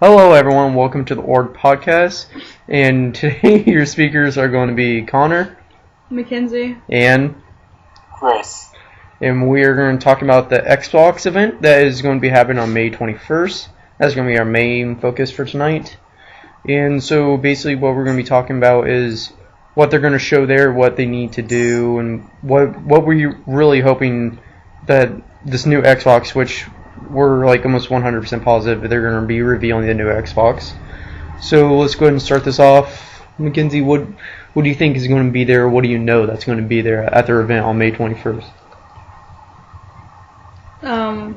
Hello everyone, welcome to the Org Podcast, and today your speakers are going to be Connor, Mackenzie, and Chris. And we are going to talk about the Xbox event that is going to be happening on May 21st. That's going to be our main focus for tonight. And so basically what we're going to be talking about is what they're going to show there, what they need to do, and what were you really hoping that this new Xbox, which we're like almost 100% positive they're going to be revealing the new Xbox. So let's go ahead and start this off. Mackenzie, what do you think is going to be there? What do you know that's going to be there at their event on May 21st? I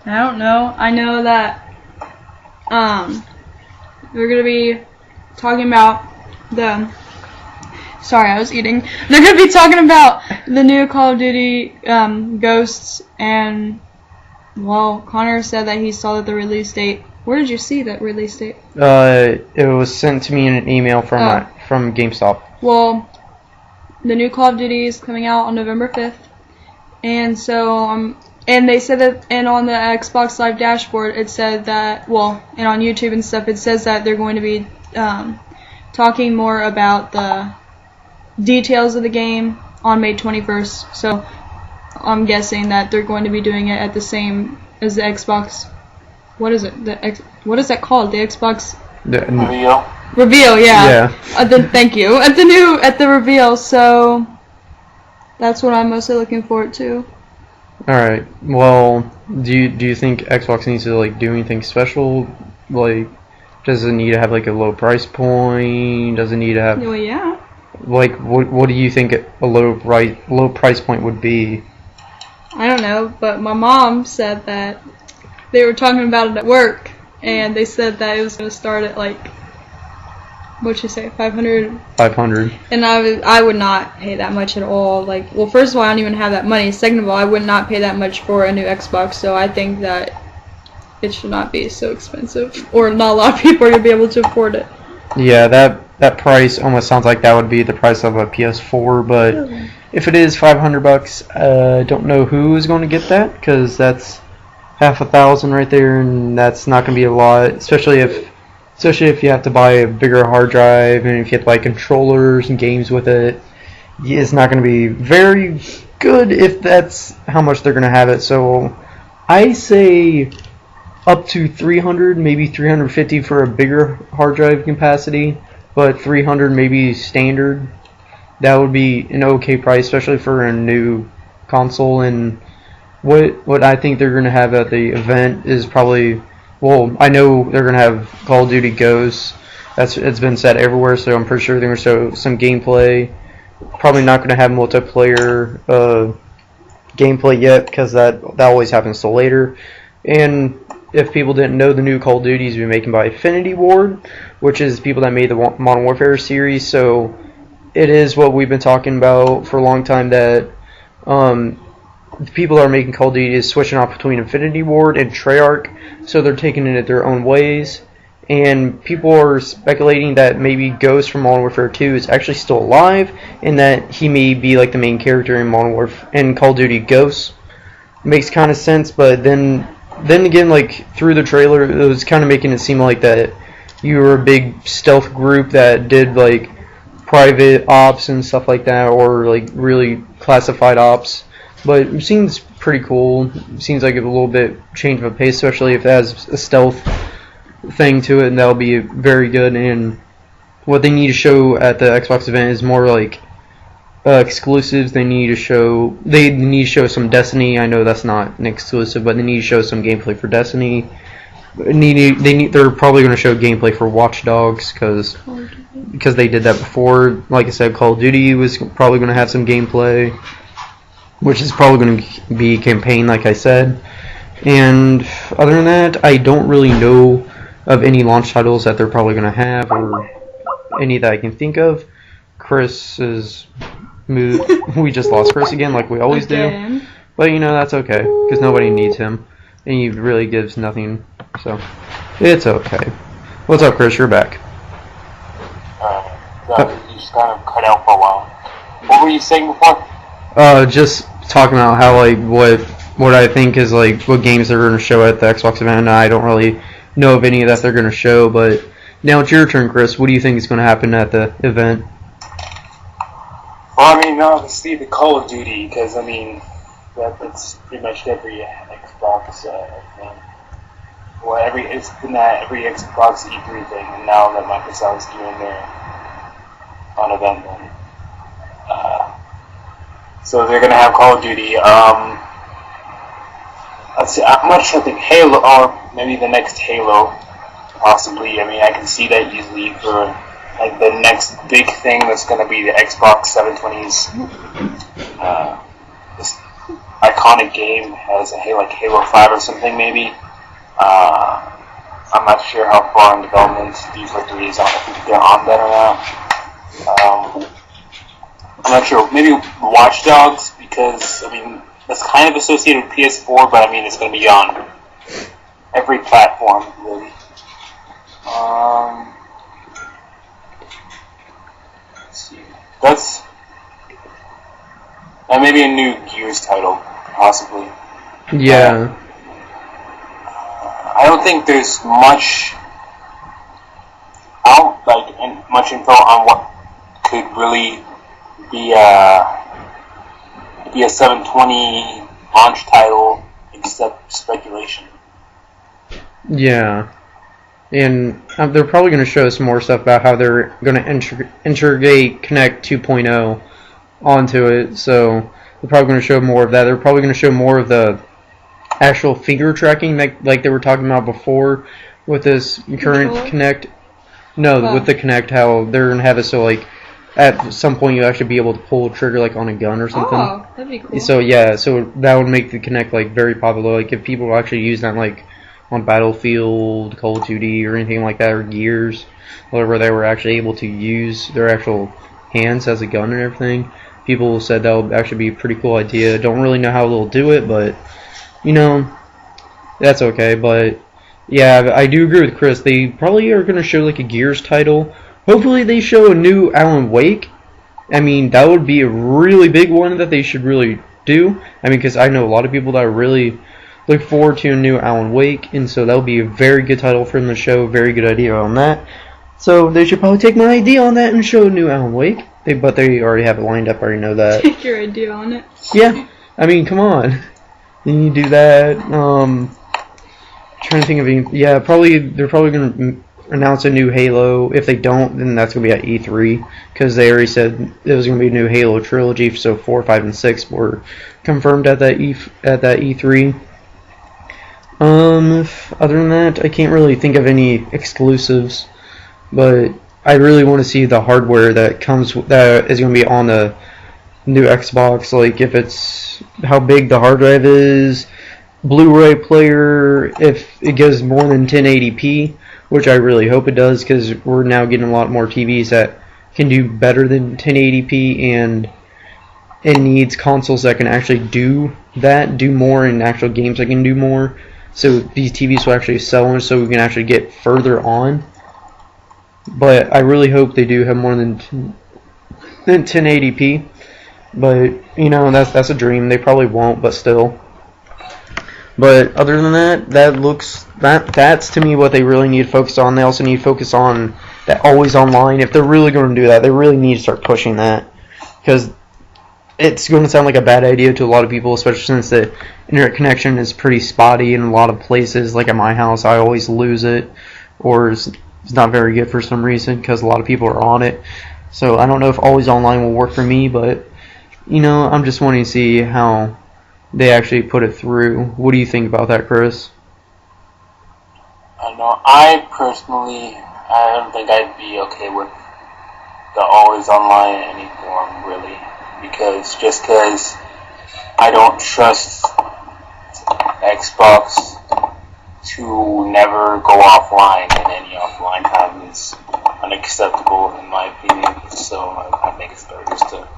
don't know. I know that we're gonna be talking about the. Sorry, I was eating. They're gonna be talking about the new Call of Duty Ghosts, and well, Connor said that he saw that the release date. Where did you see that release date? It was sent to me in an email from GameStop. Well, the new Call of Duty is coming out on November 5th, and so and they said that, and on the Xbox Live dashboard it said that, well, and on YouTube and stuff it says that they're going to be talking more about the details of the game on May 21st. So I'm guessing that they're going to be doing it at the same as the Xbox. What is it? What is that called? The Xbox reveal. Yeah. Thank you. At the reveal. So that's what I'm mostly looking forward to. All right. Well, do you think Xbox needs to like do anything special? Like, does it need to have like a low price point? Does it need to have? Well, yeah. Like, what do you think a low price point would be? I don't know, but my mom said that they were talking about it at work, and they said that it was going to start at like, what'd you say, 500? 500. And I would not pay that much at all. Like, well, first of all, I don't even have that money. Second of all, I would not pay that much for a new Xbox, so I think that it should not be so expensive, or not a lot of people are going to be able to afford it. Yeah, that price almost sounds like that would be the price of a PS4, but if it is $500, I don't know who is going to get that, because that's $1,000 right there, and that's not going to be a lot, especially if you have to buy a bigger hard drive, and if you have to buy controllers and games with it. It's not going to be very good if that's how much they're going to have it. So I say up to 300, maybe 350 for a bigger hard drive capacity, but 300 maybe standard. That would be an okay price, especially for a new console. And what I think they're going to have at the event is probably, well, I know they're going to have Call of Duty Ghosts. It's been said everywhere, so I'm pretty sure they're going to show some gameplay. Probably not going to have multiplayer gameplay yet, because that always happens till later. And if people didn't know, the new Call of Duty is being made by Infinity Ward, which is people that made the Modern Warfare series. So it is what we've been talking about for a long time, that the people that are making Call of Duty is switching off between Infinity Ward and Treyarch, so they're taking it their own ways. And people are speculating that maybe Ghost from Modern Warfare 2 is actually still alive, and that he may be like the main character in Call of Duty Ghosts. Makes kind of sense, but then again, like through the trailer, it was kind of making it seem like that you were a big stealth group that did like private ops and stuff like that, or like really classified ops. But it seems pretty cool. It seems like a little bit change of pace, especially if it has a stealth thing to it, and that'll be very good. And what they need to show at the Xbox event is more like exclusives. They need to show some Destiny. I know that's not an exclusive, but they need to show some gameplay for Destiny. They're probably going to show gameplay for Watch Dogs, because they did that before. Like I said, Call of Duty was probably going to have some gameplay, which is probably going to be campaign, like I said. And other than that, I don't really know of any launch titles that they're probably going to have, or any that I can think of. Chris is moved. We just lost Chris again, like we always do. But that's okay, because nobody needs him, and he really gives nothing, so it's okay. What's up, Chris? You're back. You just kind of cut out for a while. What were you saying before? Just talking about how, like, what what I think is like what games they're going to show at the Xbox event. I don't really know of any that they're going to show, but now it's your turn, Chris. What do you think is going to happen at the event? Well, I mean, obviously the Call of Duty, because I mean, that's pretty much every Xbox thing. Well, it's been that every Xbox E3 thing, and now that Microsoft's doing their on event then. So they're gonna have Call of Duty. Let's see, much I think Halo, or maybe the next Halo, possibly. I mean, I can see that easily for like the next big thing that's gonna be the Xbox 720's. This iconic game has a Halo 5 or something maybe. I'm not sure how far in development D43 is on, if they're on that or not. I'm not sure. Maybe Watch Dogs, because, I mean, that's kind of associated with PS4, but I mean, it's going to be on every platform, really. Let's see. That's... And maybe a new Gears title, possibly. Yeah. I don't think there's much much info on what could really be a 720 launch title, except speculation. Yeah. And they're probably going to show us more stuff about how they're going to integrate Kinect 2.0 onto it. So they're probably going to show more of that. They're probably going to show more of the actual finger tracking like they were talking about before with this current Kinect. No, with the Kinect, how they're going to have it so like at some point you actually be able to pull a trigger like on a gun or something. Oh, that'd be cool. So yeah, so that would make the Kinect like very popular. Like if people actually use that like on Battlefield, Call of Duty, or anything like that, or Gears, where they were actually able to use their actual hands as a gun and everything. People said that would actually be a pretty cool idea. Don't really know how they'll do it, but you know, that's okay. But yeah, I do agree with Chris. They probably are going to show like a Gears title. Hopefully they show a new Alan Wake. I mean, that would be a really big one that they should really do. I mean, because I know a lot of people that really look forward to a new Alan Wake, and so that would be a very good title for them to show. Very good idea on that. So they should probably take my idea on that and show a new Alan Wake. But they already have it lined up. I already know that. Take your idea on it. Yeah, I mean, come on. You do that. Trying to think of any. Yeah, they're probably going to announce a new Halo. If they don't, then that's going to be at E3, because they already said it was going to be a new Halo trilogy. So 4, 5, and 6 were confirmed at that E3. Other than that, I can't really think of any exclusives, but I really want to see the hardware that is going to be on the new Xbox. Like if it's how big the hard drive is, Blu-ray player, if it goes more than 1080p, which I really hope it does, because we're now getting a lot more TVs that can do better than 1080p, and it needs consoles that can actually do more, and actual games that can do more. So these TVs will actually sell, so we can actually get further on. But I really hope they do have more than 1080p. But you know, that's a dream. They probably won't, but still. But other than that, that's to me what they really need to focus on. They also need to focus on that always online. If they're really going to do that, they really need to start pushing that, because it's going to sound like a bad idea to a lot of people, especially since the internet connection is pretty spotty in a lot of places. Like at my house, I always lose it, or it's not very good for some reason, because a lot of people are on it. So I don't know if always online will work for me, but you know, I'm just wanting to see how they actually put it through. What do you think about that, Chris? I personally, I don't think I'd be okay with the always online in any form, really, because I don't trust Xbox to never go offline, and any offline time is unacceptable in my opinion. So I think it's better just to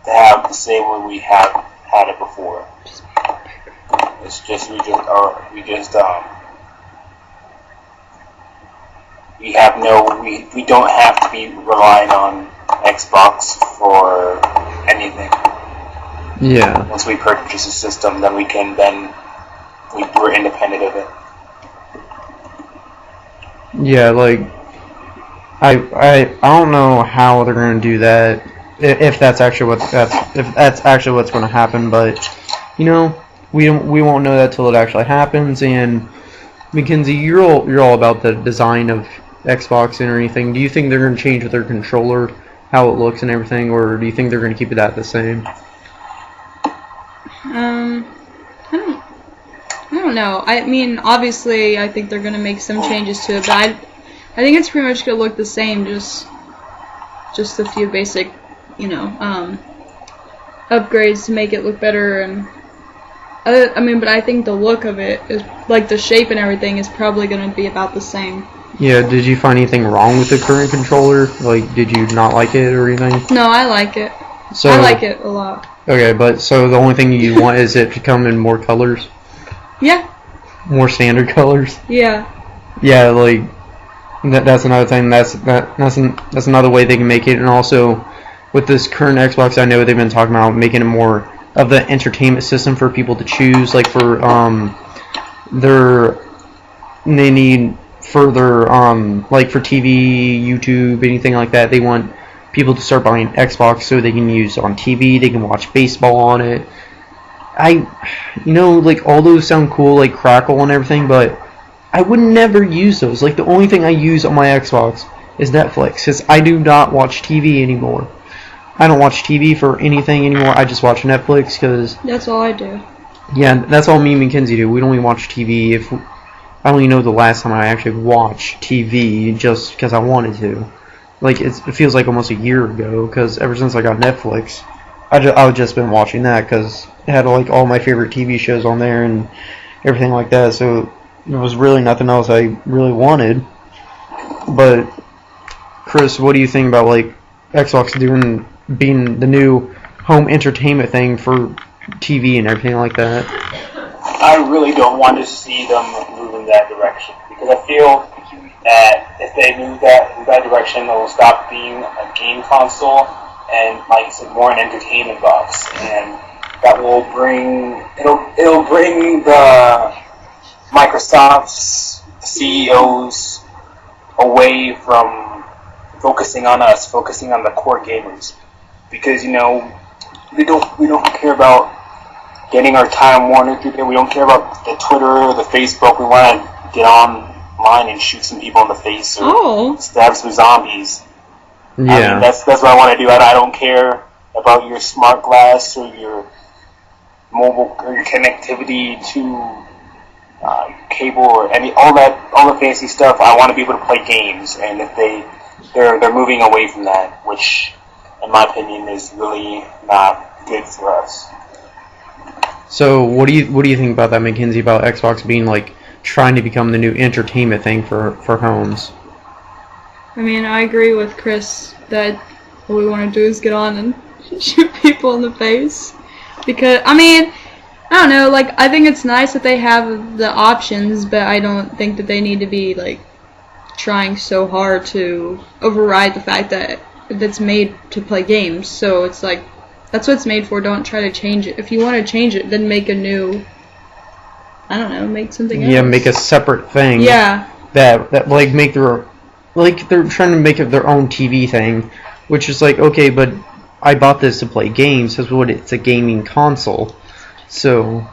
have the same way we have had it before. It's just we don't have to be relying on Xbox for anything. Yeah. Once we purchase a system, then we're independent of it. Yeah, like I don't know how they're gonna do that if that's actually what's gonna happen, but we won't know that till it actually happens. And Mackenzie, you're all about the design of Xbox and anything. Do you think they're gonna change with their controller, how it looks and everything, or do you think they're gonna keep it at the same? I don't know. I mean, obviously, I think they're gonna make some changes to it, but I think it's pretty much gonna look the same. Just a few basic, upgrades to make it look better. And but I think the look of it is like the shape and everything is probably gonna be about the same. Yeah. Did you find anything wrong with the current controller? Like, did you not like it or anything? No, I like it. So, I like it a lot. Okay, but so the only thing you want is it to come in more colors? Yeah. More standard colors? Yeah. Yeah, like that's another thing. That's another way they can make it. And also with this current Xbox, I know they've been talking about making it more of the entertainment system for people to choose. Like for they need further like for TV, YouTube, anything like that. They want people to start buying Xbox so they can use on TV. They can watch baseball on it. Like all those sound cool, like Crackle and everything, but I would never use those. Like the only thing I use on my Xbox is Netflix, because I do not watch TV anymore. I don't watch TV for anything anymore. I just watch Netflix because that's all I do. Yeah, that's all me and Mackenzie do. We don't even watch TV. I don't even know the last time I actually watched TV just because I wanted to. Like it feels like almost a year ago, because ever since I got Netflix, I've just been watching that because it had like all my favorite TV shows on there and everything like that. So there was really nothing else I really wanted. But Chris, what do you think about like Xbox being the new home entertainment thing for TV and everything like that? I really don't want to see them move in that direction, because I feel that if they move in that direction, it will stop being a game console and, like I said, more an entertainment box, and that will bring the Microsoft's CEOs away from focusing on us, focusing on the core gamers, because we don't care about getting our Time Warner through there. We don't care about the Twitter or the Facebook. We want to get online and shoot some people in the face or stab some zombies. Yeah. I mean, that's what I want to do. I don't care about your smart glass or your mobile or your connectivity to cable or all the fancy stuff. I want to be able to play games, and if they're moving away from that, which in my opinion is really not good for us. So what do you think about that, Mackenzie, about Xbox being like trying to become the new entertainment thing for homes? I mean, I agree with Chris that what we want to do is get on and shoot people in the face. Because, I mean, I don't know, like, I think it's nice that they have the options, but I don't think that they need to be, like, trying so hard to override the fact that it's made to play games. So it's like, that's what it's made for. Don't try to change it. If you want to change it, then make a new, I don't know, make something else. Yeah, make a separate thing. Yeah. That like make their, like they're trying to make it their own TV thing, which is like, okay, but I bought this to play games. That's what it's a gaming console. So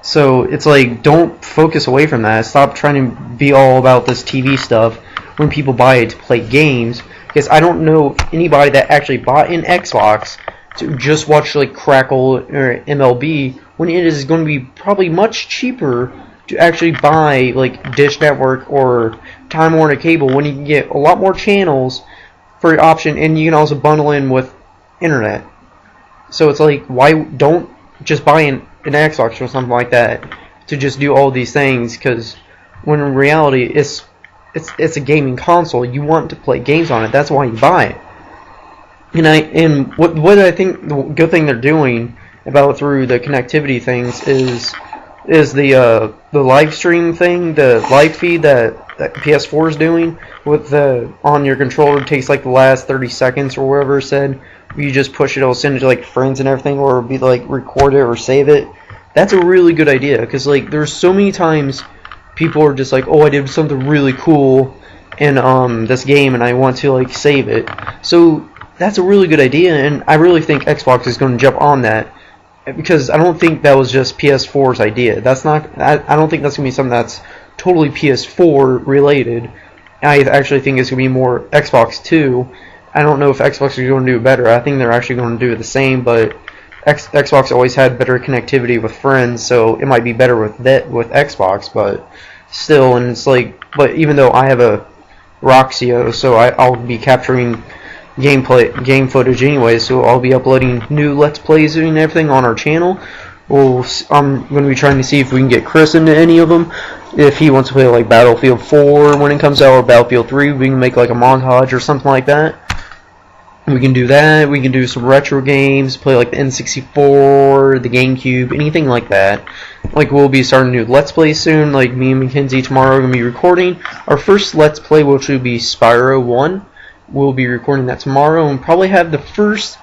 it's like, don't focus away from that. Stop trying to be all about this TV stuff when people buy it to play games. Because I don't know anybody that actually bought an Xbox to just watch like Crackle or MLB, when it is going to be probably much cheaper to actually buy like Dish Network or Time Warner Cable, when you can get a lot more channels for your option, and you can also bundle in with internet. So it's like, why don't just buy an Xbox or something like that to just do all these things? Because when in reality it's a gaming console. You want to play games on it. That's why you buy it. And what I think the good thing they're doing about through the connectivity things is the live stream thing, the live feed that that PS4 is doing with the on your controller. It takes like the last 30 seconds or whatever it said. You just push it, it'll send it to like friends and everything, or it'll be like record it or save it. That's a really good idea, because like there's so many times people are just like, oh, I did something really cool in this game and I want to like save it. So that's a really good idea, and I really think Xbox is going to jump on that, because I don't think that was just PS4's idea. That's not. I don't think that's going to be something that's totally PS4 related. I actually think it's going to be more Xbox 2. I don't know if Xbox is going to do it better. I think they're actually going to do it the same, but Xbox always had better connectivity with friends, so it might be better with Xbox, but still, and it's like, but even though I have a Roxio, so I'll be capturing game footage anyway, so I'll be uploading new Let's Plays and everything on our channel. I'm going to be trying to see if we can get Chris into any of them. If he wants to play like Battlefield 4 when it comes out, or Battlefield 3, we can make like a montage or something like that. We can do that. We can do some retro games, play like the N64, the GameCube, anything like that. Like, we'll be starting a new Let's Play soon. Like, me and Mackenzie tomorrow are going to be recording our first Let's Play, which will be Spyro 1. We'll be recording that tomorrow, and probably have the first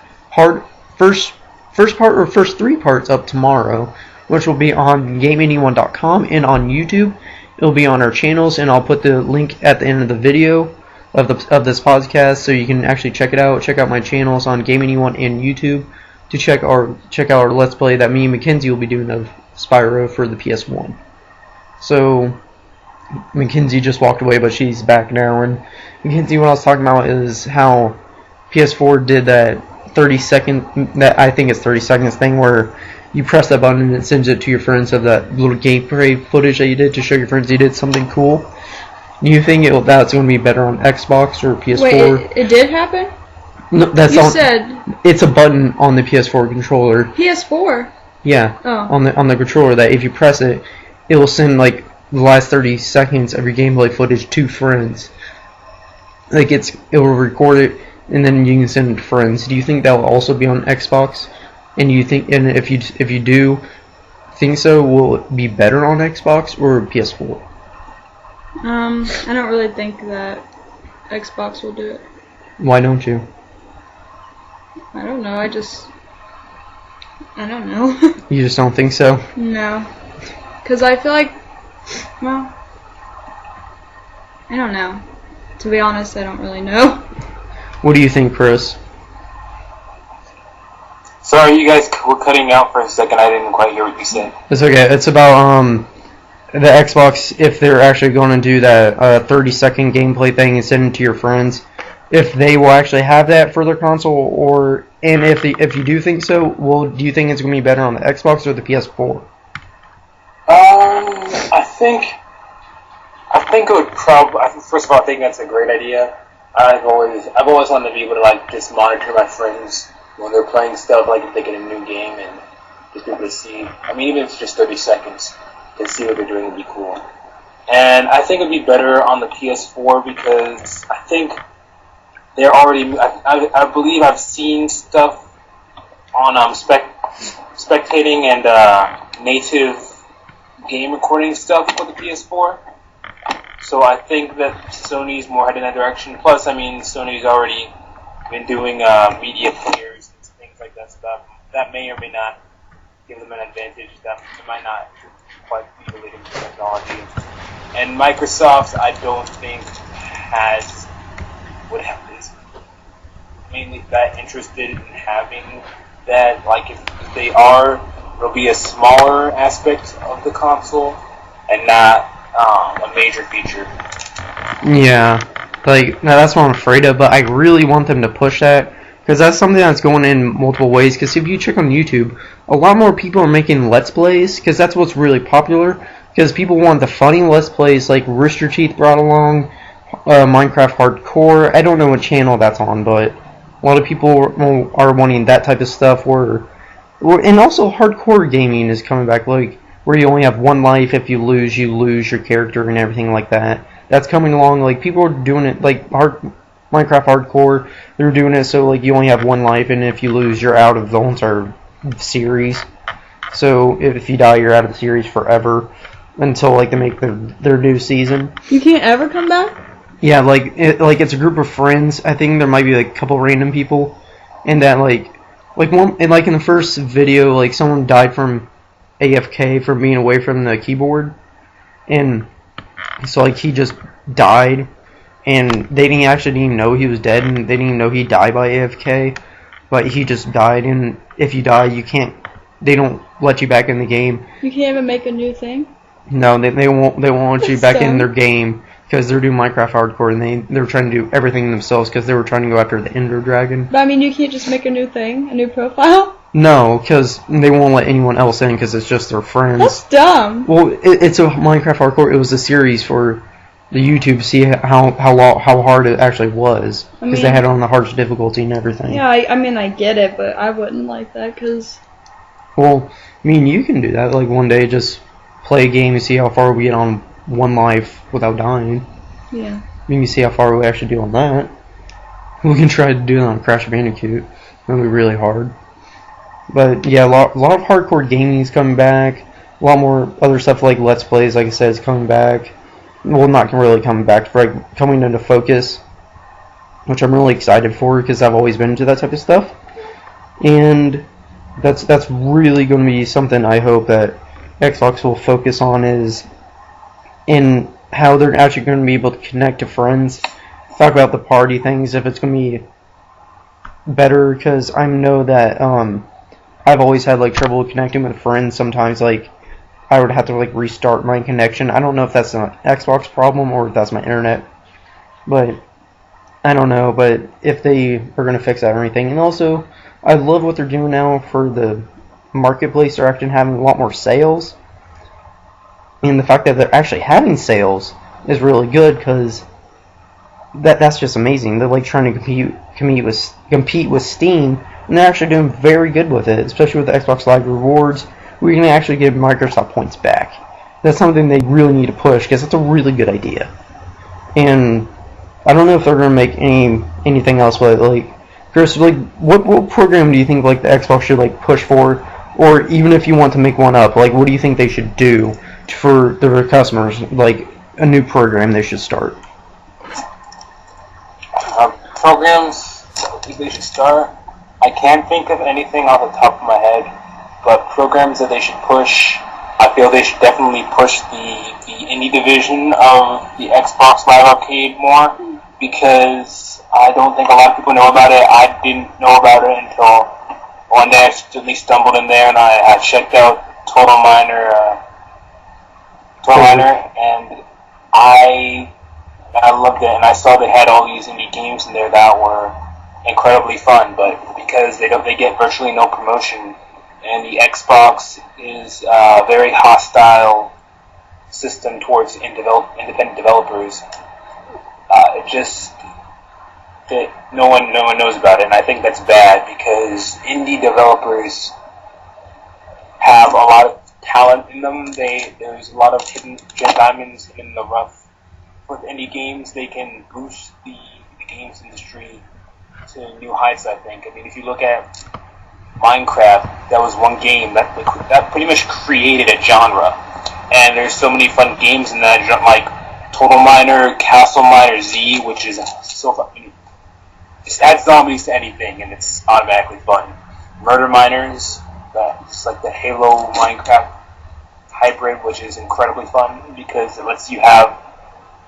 three parts up tomorrow, which will be on GameAnyone.com and on YouTube. It'll be on our channels, and I'll put the link at the end of the video of this podcast, so you can actually check it out. Check out my channels on GameAnyone and YouTube to check out our Let's Play that me and Mackenzie will be doing of Spyro for the PS1. So Mackenzie just walked away, but she's back now. And Mackenzie, what I was talking about is how PS4 did that 30-second, that I think it's 30 seconds thing, where you press that button and it sends it to your friends of that little gameplay footage that you did to show your friends you did something cool. Do you think that's going to be better on Xbox or PS4? Wait, it did happen? No, that's you on, said it's a button on the PS4 controller. PS4? Yeah, oh. on the controller, that if you press it, it will send like the last 30 seconds of your gameplay footage to friends. Like, it will record it and then you can send it to friends. Do you think that will also be on Xbox? And if you do think so, will it be better on Xbox or PS4? I don't really think that Xbox will do it. Why don't you? I don't know. I don't know. You just don't think so? No. Because I feel like, well, I don't know. To be honest, I don't really know. What do you think, Chris? Sorry, you guys were cutting out for a second. I didn't quite hear what you said. It's okay. It's about the Xbox, if they're actually going to do that 30-second gameplay thing and send it to your friends, if they will actually have that for their console, and if you do think so, do you think it's going to be better on the Xbox or the PS4? I think it would probably. First of all, I think that's a great idea. I've always wanted to be able to like just monitor my friends when they're playing stuff, like if they get a new game, and just be able to see. I mean, even if it's just 30 seconds, to see what they're doing would be cool. And I think it would be better on the PS4 because I think they're already. I believe I've seen stuff on spectating and native game recording stuff with the PS4. So I think that Sony's more headed in that direction. Plus, I mean, Sony's already been doing media players and things like that stuff. That may or may not give them an advantage. That might not quite be related to technology. And Microsoft, I don't think is mainly that interested in having that. Like, if they are, it'll be a smaller aspect of the console and not a major feature. Yeah, like, now that's what I'm afraid of, but I really want them to push that, because that's something that's going in multiple ways. Because if you check on YouTube, a lot more people are making Let's Plays, because that's what's really popular, because people want the funny Let's Plays, like Rooster Teeth brought along, Minecraft Hardcore. I don't know what channel that's on, but a lot of people are wanting that type of stuff, and also hardcore gaming is coming back, like, where you only have one life. If you lose your character and everything like that. That's coming along. Like, people are doing it, like Minecraft Hardcore, they're doing it so like you only have one life, and if you lose, you're out of the whole entire series. So if you die, you're out of the series forever. until like they make their new season. You can't ever come back? Yeah, like it's a group of friends. I think there might be like a couple random people, and that like one and like in the first video, like someone died from AFK from being away from the keyboard, and so like he just died, and they didn't even know he was dead, and they didn't even know he died by AFK, but he just died. And if you die, you can't. They don't let you back in the game. You can't even make a new thing? No, they won't let you back So- in their game because they're doing Minecraft Hardcore, and they're trying to do everything themselves because they were trying to go after the Ender Dragon. But I mean, you can't just make a new thing, a new profile? No, because they won't let anyone else in because it's just their friends. That's dumb. Well, it's a Minecraft Hardcore. It was a series for the YouTube to see how hard it actually was because they had it on the hardest difficulty and everything. Yeah, I mean, I get it, but I wouldn't like that because... Well, I mean, you can do that. Like one day, just play a game and see how far we get on one life without dying. Yeah. We can see how far we actually do on that. We can try to do it on Crash Bandicoot. It'll be really hard. But yeah, a lot of hardcore gaming is coming back. A lot more other stuff like Let's Plays, like I said, is coming back. Well, not really coming back, but coming into focus, which I'm really excited for because I've always been into that type of stuff. And that's really going to be something I hope that Xbox will focus on, is in how they're actually going to be able to connect to friends, talk about the party things, if it's going to be better, because I know that I've always had like trouble connecting with friends. Sometimes like I would have to like restart my connection. I don't know if that's an Xbox problem or if that's my internet, but I don't know. But if they are going to fix that or anything, and also I love what they're doing now for the marketplace. They're actually having a lot more sales. And the fact that they're actually having sales is really good because that's just amazing. They're like trying to compete with Steam, and they're actually doing very good with it, especially with the Xbox Live Rewards. We're going to actually give Microsoft points back. That's something they really need to push because it's a really good idea. And I don't know if they're going to make anything else, but like, Chris, like what program do you think like the Xbox should like push for, or even if you want to make one up, like what do you think they should do for their customers, like a new program they should start? Programs I think they should start. I can't think of anything off the top of my head, but programs that they should push, I feel they should definitely push the indie division of the Xbox Live Arcade more, because I don't think a lot of people know about it. I didn't know about it until one day I accidentally stumbled in there and I checked out Total Miner, and I loved it, and I saw they had all these indie games in there that were incredibly fun, but because they get virtually no promotion, and the Xbox is a very hostile system towards independent developers, that no one knows about it, and I think that's bad because indie developers have a lot of talent in them. There's a lot of hidden gem diamonds in the rough. With indie games, they can boost the games industry to new heights, I think. I mean, if you look at Minecraft, that was one game that pretty much created a genre. And there's so many fun games in that genre, like Total Miner, Castle Miner Z, which is so fun. Just add zombies to anything, and it's automatically fun. Murder Miners, just like the Halo Minecraft hybrid, which is incredibly fun because it lets you have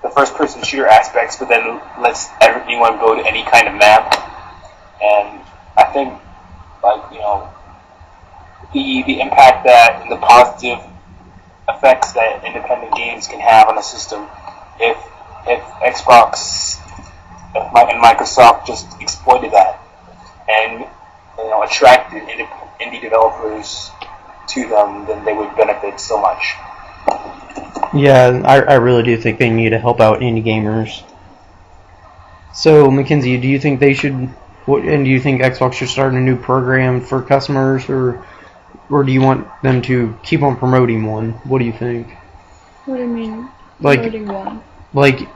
the first-person shooter aspects, but then lets anyone go to any kind of map. And I think, the impact that the positive effects that independent games can have on a system, if Xbox and Microsoft just exploited that and attracted indie developers to them, then they would benefit so much. Yeah, I really do think they need to help out indie gamers. So, Mackenzie, do you think they should, and do you think Xbox should start a new program for customers, or do you want them to keep on promoting one? What do you think? What do you mean, promoting one? Like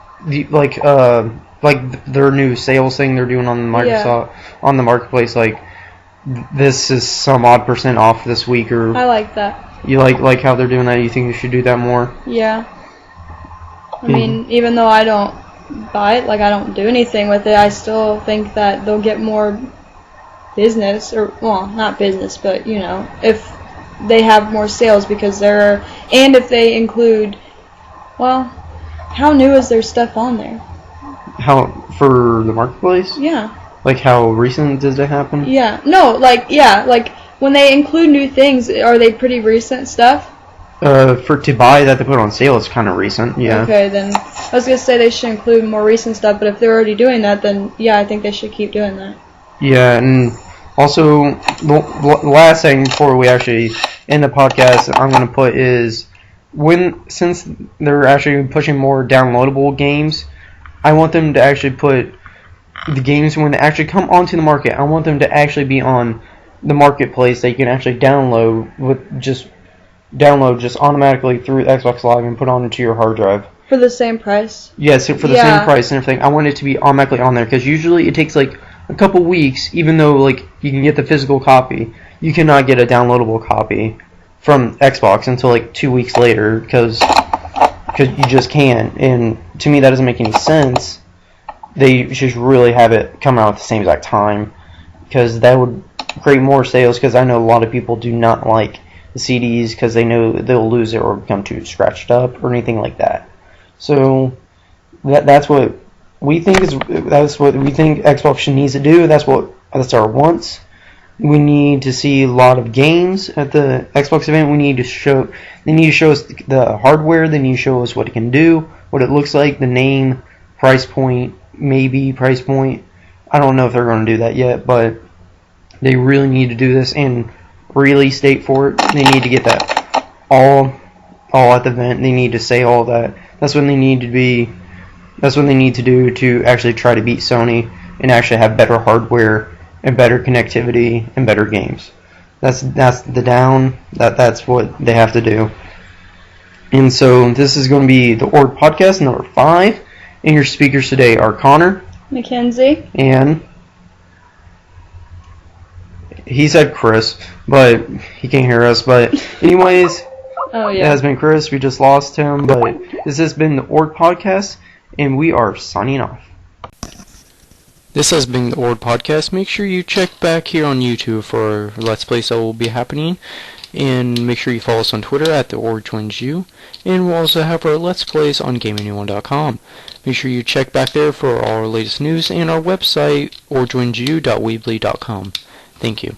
their new sales thing they're doing on the Microsoft on the marketplace. Like, this is some odd % off this week, or I like that. You like how they're doing that? You think you should do that more? Yeah. I mean, even though I don't buy it, like I don't do anything with it, I still think that they'll get more business, or well, not business, but you know, if they have more sales because and if they include, well, how new is their stuff on there? How for the marketplace? Yeah. Like how recent does it happen? Yeah. No, like when they include new things, are they pretty recent stuff? To buy that they put on sale, it's kind of recent. Yeah. Okay, then I was gonna say they should include more recent stuff, but if they're already doing that, then yeah, I think they should keep doing that. Yeah, and also the last thing before we actually end the podcast, I'm gonna put is since they're actually pushing more downloadable games, I want them to actually put the games when they actually come onto the market. I want them to actually be on the marketplace that you can actually download just automatically through Xbox Live and put onto your hard drive. For the same price? Yes, for the same price and everything. I want it to be automatically on there because usually it takes like a couple weeks, even though like you can get the physical copy, you cannot get a downloadable copy from Xbox until like 2 weeks later because you just can't. And to me that doesn't make any sense. They should really have it come out at the same exact time because that would create more sales because I know a lot of people do not like the CDs because they know they'll lose it or become too scratched up or anything like that. So that's what we think Xbox needs to do. That's our wants. We need to see a lot of games at the Xbox event. They need to show us the hardware. They need to show us what it can do, what it looks like, the name, price point, maybe price point. I don't know if they're going to do that yet, but they really need to do this and release date for it. They need to get that all at the event. They need to say all that. That's what they need to be. That's what they need to do to actually try to beat Sony and actually have better hardware and better connectivity and better games. That's what they have to do. And so this is going to be the Org Podcast number 5. And your speakers today are Connor, Mackenzie, and he said Chris, but he can't hear us. But anyways, it has been Chris. We just lost him. But this has been the Org Podcast, and we are signing off. This has been the Org Podcast. Make sure you check back here on YouTube for Let's Plays that will be happening. And make sure you follow us on Twitter at the Org Joins You. And we'll also have our Let's Plays on GameAnyone.com. Make sure you check back there for all our latest news and our website, orgjoinsyou.weebly.com. Thank you.